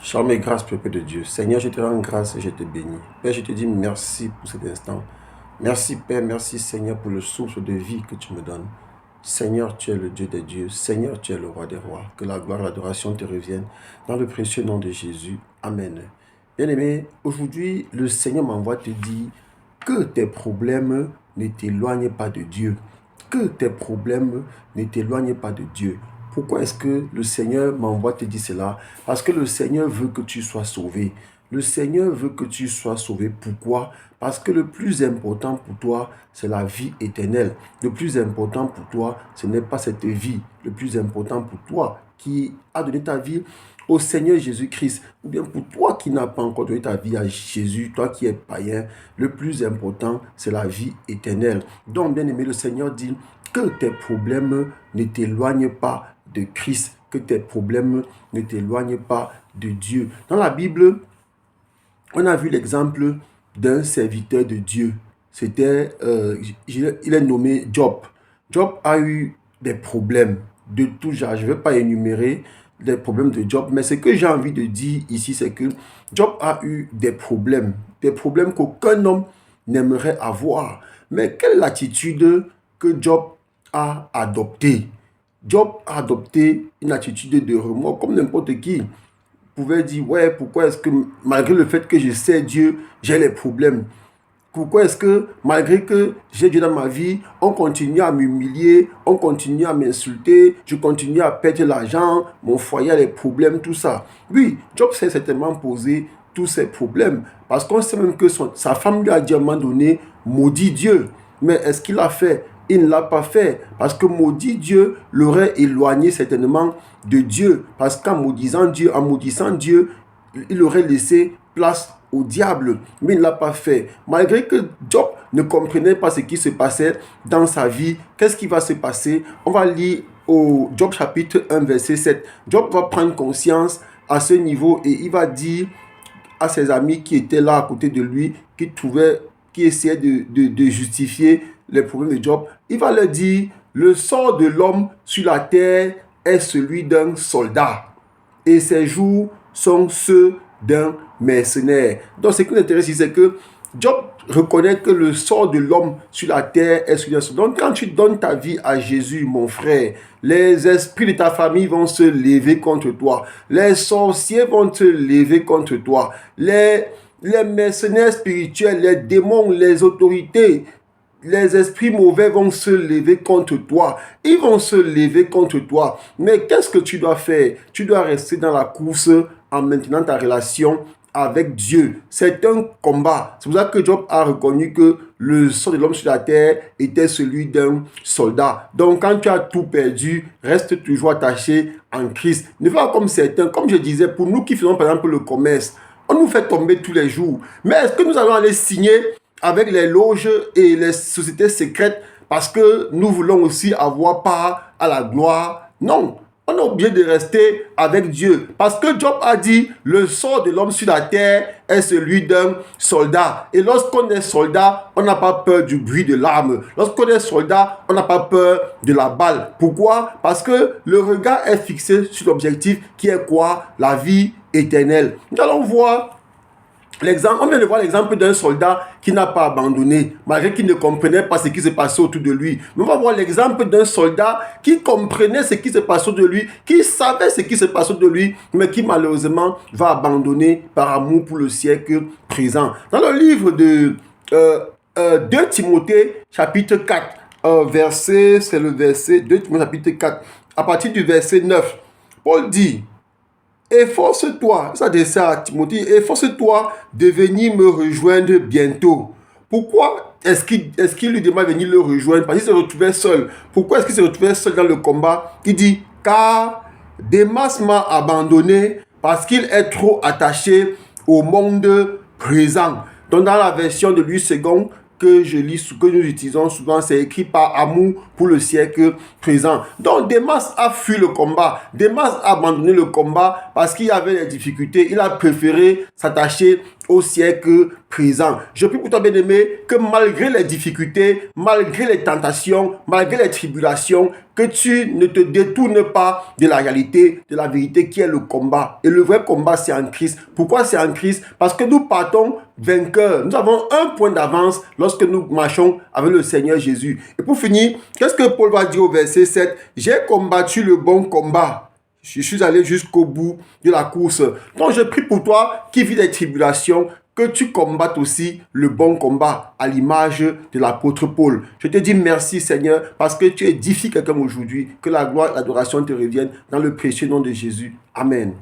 Charme et grâce, peuple de Dieu. Seigneur, je te rends grâce et je te bénis. Père, je te dis merci pour cet instant. Merci, Père, merci, Seigneur, pour le souffle de vie que tu me donnes. Seigneur, tu es le Dieu des dieux. Seigneur, tu es le roi des rois. Que la gloire et l'adoration te reviennent dans le précieux nom de Jésus. Amen. Bien-aimé, aujourd'hui, le Seigneur m'envoie te dire que tes problèmes ne t'éloignent pas de Dieu. Que tes problèmes ne t'éloignent pas de Dieu. Pourquoi est-ce que le Seigneur m'envoie te dire cela? Parce que le Seigneur veut que tu sois sauvé. Le Seigneur veut que tu sois sauvé. Pourquoi? Parce que le plus important pour toi, c'est la vie éternelle. Le plus important pour toi, ce n'est pas cette vie. Le plus important pour toi qui a donné ta vie au Seigneur Jésus-Christ, ou bien pour toi qui n'as pas encore donné ta vie à Jésus, toi qui es païen, le plus important, c'est la vie éternelle. Donc, bien aimé, le Seigneur dit que tes problèmes ne t'éloignent pas de Christ, que tes problèmes ne t'éloignent pas de Dieu. Dans la Bible, on a vu l'exemple d'un serviteur de Dieu. Il est nommé Job. Job a eu des problèmes de tout genre. Je ne vais pas énumérer les problèmes de Job, mais ce que j'ai envie de dire ici, c'est que Job a eu des problèmes qu'aucun homme n'aimerait avoir. Mais quelle est l'attitude que Job a adoptée? Job a adopté une attitude de remords comme n'importe qui pouvait dire, ouais, pourquoi est-ce que malgré le fait que je sais Dieu, j'ai les problèmes? Pourquoi est-ce que malgré que j'ai Dieu dans ma vie, on continue à m'humilier, on continue à m'insulter, je continue à perdre l'argent, mon foyer a les problèmes, tout ça? Oui, Job s'est certainement posé tous ces problèmes parce qu'on sait même que sa femme lui a dit à un moment donné, maudit Dieu. Mais est-ce qu'il l'a fait? Il ne l'a pas fait parce que maudit Dieu l'aurait éloigné certainement de Dieu. Parce qu'en maudissant Dieu, il aurait laissé place au diable. Mais il ne l'a pas fait. Malgré que Job ne comprenait pas ce qui se passait dans sa vie, qu'est-ce qui va se passer? On va lire au Job chapitre 1 verset 7. Job va prendre conscience à ce niveau et il va dire à ses amis qui étaient là à côté de lui, qui essayaient de justifier les problèmes de Job, il va leur dire, le sort de l'homme sur la terre est celui d'un soldat et ses jours sont ceux d'un mercenaire. Donc ce qui nous intéresse ici, c'est que Job reconnaît que le sort de l'homme sur la terre est celui d'un soldat. Donc quand tu donnes ta vie à Jésus, mon frère, les esprits de ta famille vont se lever contre toi. Les sorciers vont se lever contre toi. Les mercenaires spirituels, les démons, les autorités, les esprits mauvais vont se lever contre toi. Ils vont se lever contre toi. Mais qu'est-ce que tu dois faire? Tu dois rester dans la course en maintenant ta relation avec Dieu. C'est un combat. C'est pour ça que Job a reconnu que le sort de l'homme sur la terre était celui d'un soldat. Donc quand tu as tout perdu, reste toujours attaché en Christ. Ne fais pas comme certains. Comme je disais, pour nous qui faisons par exemple le commerce, on nous fait tomber tous les jours. Mais est-ce que nous allons aller signer avec les loges et les sociétés secrètes parce que nous voulons aussi avoir part à la gloire? Non, on est obligé de rester avec Dieu. Parce que Job a dit, le sort de l'homme sur la terre est celui d'un soldat. Et lorsqu'on est soldat, on n'a pas peur du bruit de l'arme. Lorsqu'on est soldat, on n'a pas peur de la balle. Pourquoi? Parce que le regard est fixé sur l'objectif qui est quoi? La vie éternelle. Nous allons voir on vient de voir l'exemple d'un soldat qui n'a pas abandonné, malgré qu'il ne comprenait pas ce qui se passait autour de lui. Mais on va voir l'exemple d'un soldat qui comprenait ce qui se passait autour de lui, qui savait ce qui se passait autour de lui, mais qui malheureusement va abandonner par amour pour le siècle présent. Dans le livre de 2 Timothée, chapitre 4, c'est le verset 2 Timothée, chapitre 4, à partir du verset 9, Paul dit, efforce-toi, ça dit à Timothée, efforce-toi de venir me rejoindre bientôt. Pourquoi est-ce qu'il lui demande de venir le rejoindre? Parce qu'il se retrouvait seul. Pourquoi est-ce qu'il se retrouvait seul dans le combat? Il dit, car Démas m'a abandonné parce qu'il est trop attaché au monde présent. Donc dans la version de Louis II, que je lis, que nous utilisons souvent, c'est écrit par amour pour le siècle présent. Donc Démas a fui le combat. Démas a abandonné le combat parce qu'il y avait des difficultés. Il a préféré s'attacher au siècle présent. Je prie pour toi, bien-aimé, que malgré les difficultés, malgré les tentations, malgré les tribulations, que tu ne te détournes pas de la réalité, de la vérité qui est le combat. Et le vrai combat, c'est en Christ. Pourquoi c'est en Christ? Parce que nous partons vainqueurs. Nous avons un point d'avance lorsque nous marchons avec le Seigneur Jésus. Et pour finir, qu'est-ce que Paul va dire au verset 7? J'ai combattu le bon combat. Je suis allé jusqu'au bout de la course. Donc je prie pour toi qui vis des tribulations, que tu combattes aussi le bon combat à l'image de l'apôtre Paul. Je te dis merci Seigneur parce que tu édifies quelqu'un aujourd'hui. Que la gloire et l'adoration te reviennent dans le précieux nom de Jésus. Amen.